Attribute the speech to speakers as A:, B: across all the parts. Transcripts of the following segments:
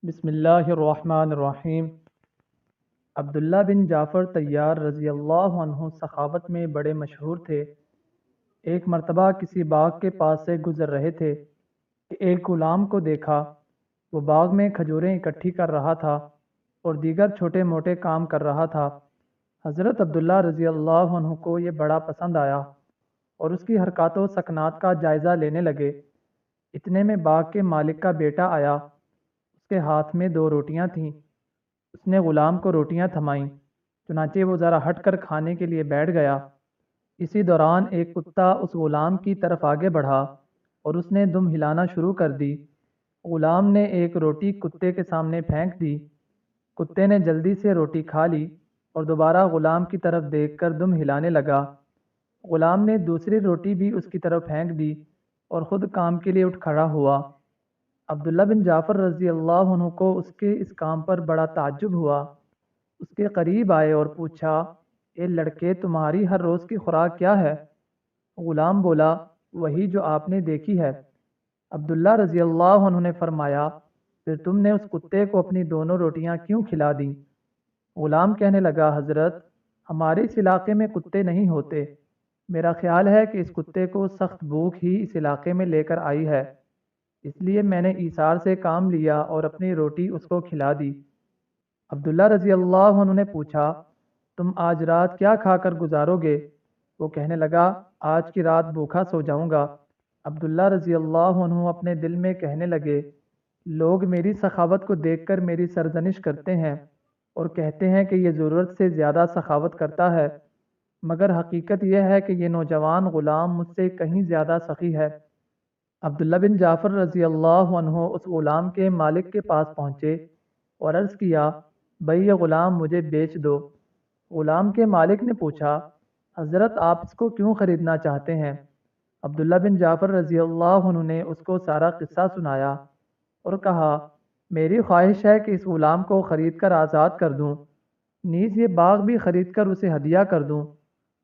A: بسم اللہ الرحمن الرحیم۔ عبداللہ بن جعفر طیار رضی اللہ عنہ سخاوت میں بڑے مشہور تھے۔ ایک مرتبہ کسی باغ کے پاس سے گزر رہے تھے کہ ایک غلام کو دیکھا۔ وہ باغ میں کھجوریں اکٹھی کر رہا تھا اور دیگر چھوٹے موٹے کام کر رہا تھا۔ حضرت عبداللہ رضی اللہ عنہ کو یہ بڑا پسند آیا اور اس کی حرکات و سکنات کا جائزہ لینے لگے۔ اتنے میں باغ کے مالک کا بیٹا آیا۔ اس کے ہاتھ میں 2 روٹیاں تھیں۔ اس نے غلام کو روٹیاں تھمائیں، چنانچہ وہ ذرا ہٹ کر کھانے کے لیے بیٹھ گیا۔ اسی دوران ایک کتا اس غلام کی طرف آگے بڑھا اور اس نے دم ہلانا شروع کر دی۔ غلام نے ایک روٹی کتے کے سامنے پھینک دی۔ کتے نے جلدی سے روٹی کھا لی اور دوبارہ غلام کی طرف دیکھ کر دم ہلانے لگا۔ غلام نے دوسری روٹی بھی اس کی طرف پھینک دی اور خود کام کے لیے اٹھ کھڑا ہوا۔ عبداللہ بن جعفر رضی اللہ عنہ کو اس کے اس کام پر بڑا تعجب ہوا۔ اس کے قریب آئے اور پوچھا، اے لڑکے، تمہاری ہر روز کی خوراک کیا ہے؟ غلام بولا، وہی جو آپ نے دیکھی ہے۔ عبداللہ رضی اللہ عنہ نے فرمایا، پھر تم نے اس کتے کو اپنی دونوں روٹیاں کیوں کھلا دیں؟ غلام کہنے لگا، حضرت، ہمارے اس علاقے میں کتے نہیں ہوتے۔ میرا خیال ہے کہ اس کتے کو سخت بھوک ہی اس علاقے میں لے کر آئی ہے، اس لیے میں نے ایثار سے کام لیا اور اپنی روٹی اس کو کھلا دی۔ عبداللہ رضی اللہ عنہ نے پوچھا، تم آج رات کیا کھا کر گزارو گے؟ وہ کہنے لگا، آج کی رات بھوکا سو جاؤں گا۔ عبداللہ رضی اللہ عنہ اپنے دل میں کہنے لگے، لوگ میری سخاوت کو دیکھ کر میری سرزنش کرتے ہیں اور کہتے ہیں کہ یہ ضرورت سے زیادہ سخاوت کرتا ہے، مگر حقیقت یہ ہے کہ یہ نوجوان غلام مجھ سے کہیں زیادہ سخی ہے۔ عبداللہ بن جعفر رضی اللہ عنہ اس غلام کے مالک کے پاس پہنچے اور عرض کیا، بھئی یہ غلام مجھے بیچ دو۔ غلام کے مالک نے پوچھا، حضرت آپ اس کو کیوں خریدنا چاہتے ہیں؟ عبداللہ بن جعفر رضی اللہ عنہ نے اس کو سارا قصہ سنایا اور کہا، میری خواہش ہے کہ اس غلام کو خرید کر آزاد کر دوں، نیز یہ باغ بھی خرید کر اسے ہدیہ کر دوں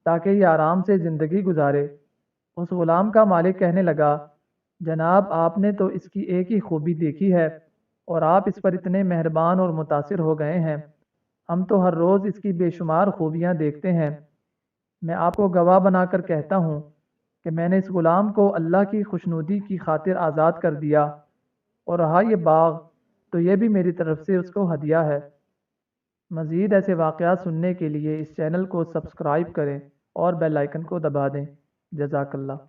A: تاکہ یہ آرام سے زندگی گزارے۔ اس غلام کا مالک کہنے لگا، جناب، آپ نے تو اس کی ایک ہی خوبی دیکھی ہے اور آپ اس پر اتنے مہربان اور متاثر ہو گئے ہیں، ہم تو ہر روز اس کی بے شمار خوبیاں دیکھتے ہیں۔ میں آپ کو گواہ بنا کر کہتا ہوں کہ میں نے اس غلام کو اللہ کی خوشنودی کی خاطر آزاد کر دیا، اور رہا یہ باغ تو یہ بھی میری طرف سے اس کو ہدیہ ہے۔ مزید ایسے واقعات سننے کے لیے اس چینل کو سبسکرائب کریں اور بیل آئیکن کو دبا دیں۔ جزاک اللہ۔